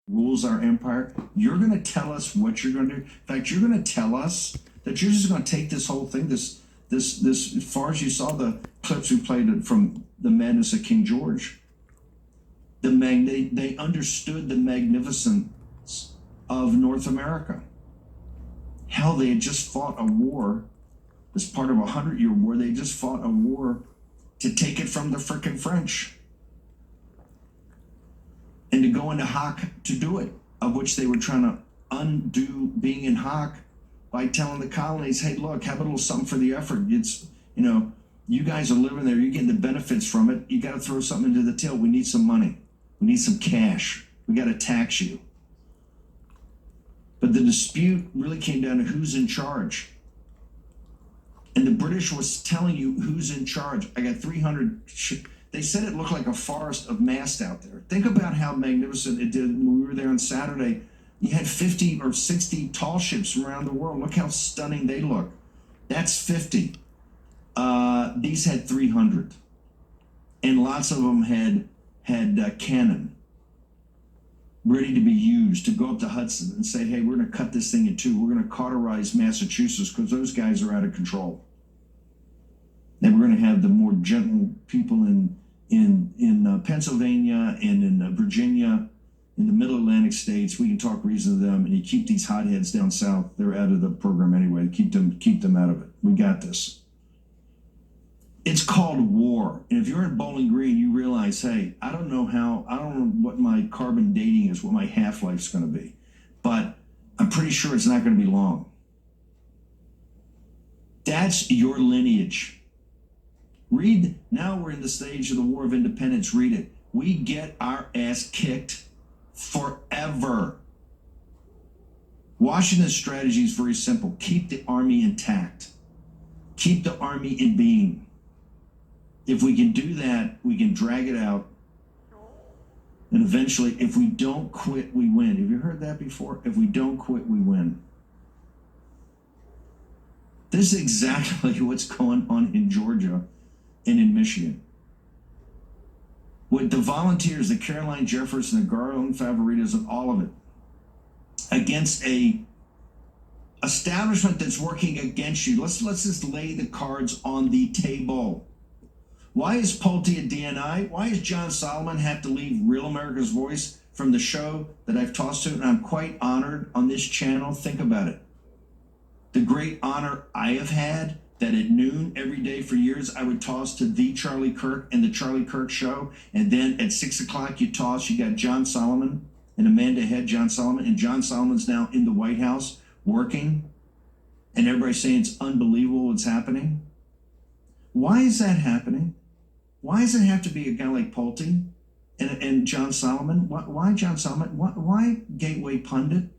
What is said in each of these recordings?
rules our empire. You're going to tell us what you're going to do. In fact, you're going to tell us that you're just going to take this whole thing, this, as far as you saw the clips we played from the madness of King George, they understood the magnificence of North America. Hell, they had just fought a war as part of a 100-year war. They just fought a war to take it from the frickin' French and to go into hock to do it, of which they were trying to undo being in hock by telling the colonies, hey, look, have a little something for the effort. It's, you know, you guys are living there, you're getting the benefits from it. You got to throw something into the till. We need some money. We need some cash. We got to tax you. But the dispute really came down to who's in charge. And the British was telling you who's in charge. I got 300. They said it looked like a forest of masts out there. Think about how magnificent it did when we were there on Saturday. You had 50 or 60 tall ships from around the world. Look how stunning they look. That's 50. These had 300. And lots of them had cannon ready to be used to go up to Hudson and say, hey, we're going to cut this thing in two. We're going to cauterize Massachusetts because those guys are out of control. And we're going to have the more gentle people in Pennsylvania and in Virginia, in the middle Atlantic states. We can talk reason to them, and you keep these hotheads down south. They're out of the program anyway. Keep them out of it. We got this. It's called war. And if you're in Bowling Green, you realize, hey, I don't know what my carbon dating is, what my half-life's going to be. But I'm pretty sure it's not going to be long. That's your lineage. Read, now we're in the stage of the War of Independence. Read it. We get our ass kicked forever. Washington's strategy is very simple. Keep the army intact. Keep the army in being. If we can do that, we can drag it out. And eventually, if we don't quit, we win. Have you heard that before? If we don't quit, we win. This is exactly what's going on in Georgia and in Michigan. With the volunteers, the Caroline Jefferson, the Garland Favoritas, and all of it, against a establishment that's working against you. Let's just lay the cards on the table. Why is Pulte at DNI? Why does John Solomon have to leave Real America's Voice from the show that I've tossed to? And I'm quite honored on this channel. Think about it. The great honor I have had that at noon every day for years, I would toss to the Charlie Kirk and the Charlie Kirk show. And then at 6 o'clock, you got John Solomon and Amanda Head, John Solomon. And John Solomon's now in the White House working. And everybody's saying it's unbelievable what's happening. Why is that happening? Why does it have to be a guy like Pulte and John Solomon? Why John Solomon? Why Gateway Pundit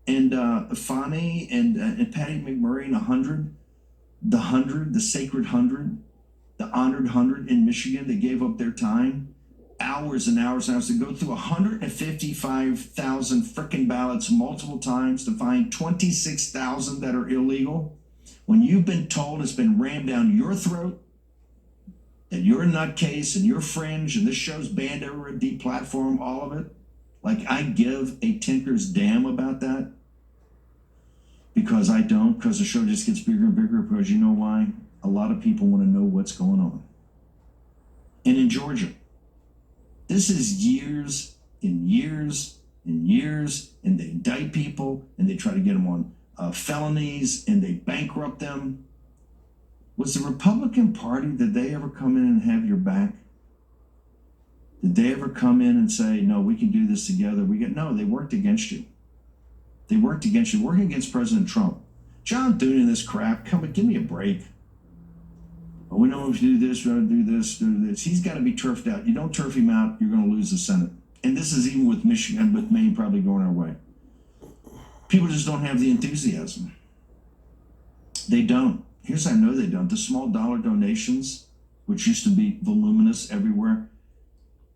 and Fani and Patty McMurray and 100? The sacred 100, the honored 100 in Michigan. They gave up their time, hours and hours and hours to go through 155,000 frickin' ballots multiple times to find 26,000 that are illegal. When you've been told it's been rammed down your throat, that you're a nutcase and you're fringe and this show's banned everywhere, deplatform, all of it. Like I give a tinker's damn about that. Because I don't, because the show just gets bigger and bigger, because you know why? A lot of people want to know what's going on. And in Georgia, this is years and years and years, and they indict people, and they try to get them on felonies, and they bankrupt them. Was the Republican Party, did they ever come in and have your back? Did they ever come in and say, no, we can do this together? No, they worked against you. They worked against you, working against President Trump. John Thune and this crap, come on, give me a break. Oh, we know if you do this, we're going to do this, do this. He's got to be turfed out. You don't turf him out, you're going to lose the Senate. And this is even with Michigan, with Maine probably going our way. People just don't have the enthusiasm. They don't. Here's how I know they don't. The small dollar donations, which used to be voluminous everywhere,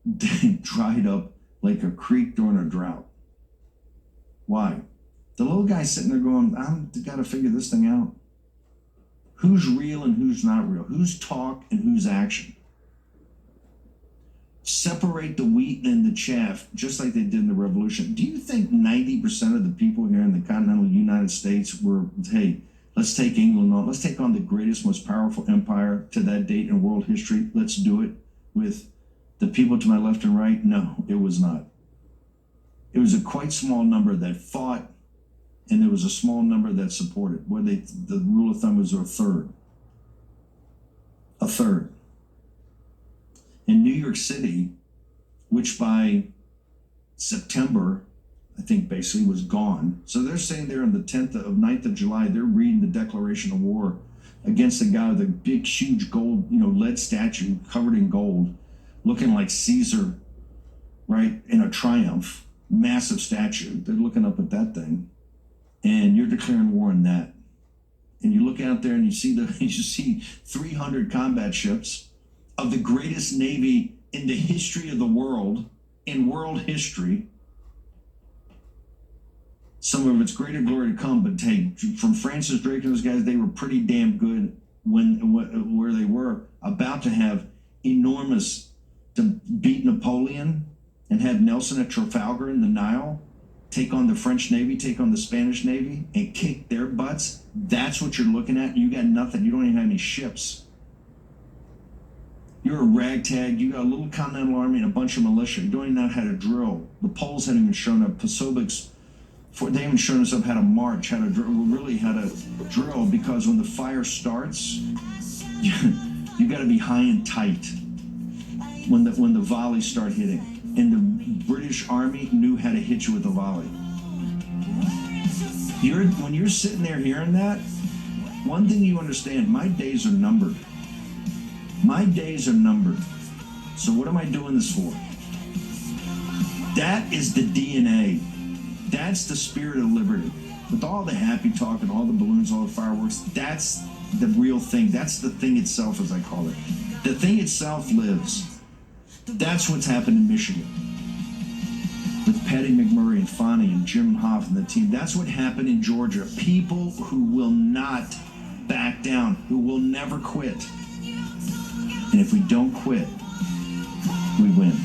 they dried up like a creek during a drought. Why? The little guy's sitting there going, I've got to figure this thing out. Who's real and who's not real? Who's talk and who's action? separate the wheat and the chaff, just like they did in the revolution. Do you think 90% of the people here in the continental United States were, hey, let's take England on, let's take on the greatest, most powerful empire to that date in world history, let's do it with the people to my left and right? No, it was not. It was a quite small number that fought, and there was a small number that supported, where the rule of thumb was a third. A third. In New York City, which by September, I think basically was gone. So they're saying there on the 9th of July, they're reading the Declaration of War against the guy with a big, huge gold, lead statue covered in gold, looking like Caesar, right, in a triumph, massive statue. They're looking up at that thing, and you're declaring war on that. And you look out there and you see 300 combat ships of the greatest navy in the history of the world, in world history. Some of its greater glory to come, but hey, from Francis Drake and those guys, they were pretty damn good where they were about to have enormous, to beat Napoleon and have Nelson at Trafalgar in the Nile, take on the French Navy, take on the Spanish Navy, and kick their butts. That's what you're looking at. You got nothing. You don't even have any ships. You're a ragtag. You got a little continental army and a bunch of militia. You don't even know how to drill. The Poles hadn't even shown up. Posobics, they haven't shown us up how to march, how to drill, because when the fire starts, you got to be high and tight when the volleys start hitting. And the British Army knew how to hit you with a volley. When you're sitting there hearing that, one thing you understand, my days are numbered. My days are numbered. So what am I doing this for? That is the DNA. That's the spirit of liberty. With all the happy talk and all the balloons, all the fireworks, that's the real thing. That's the thing itself, as I call it. The thing itself lives. That's what's happened in Michigan. With Patty McMurray and Fonnie and Jim Hoff and the team. That's what happened in Georgia. People who will not back down, who will never quit. And if we don't quit, we win.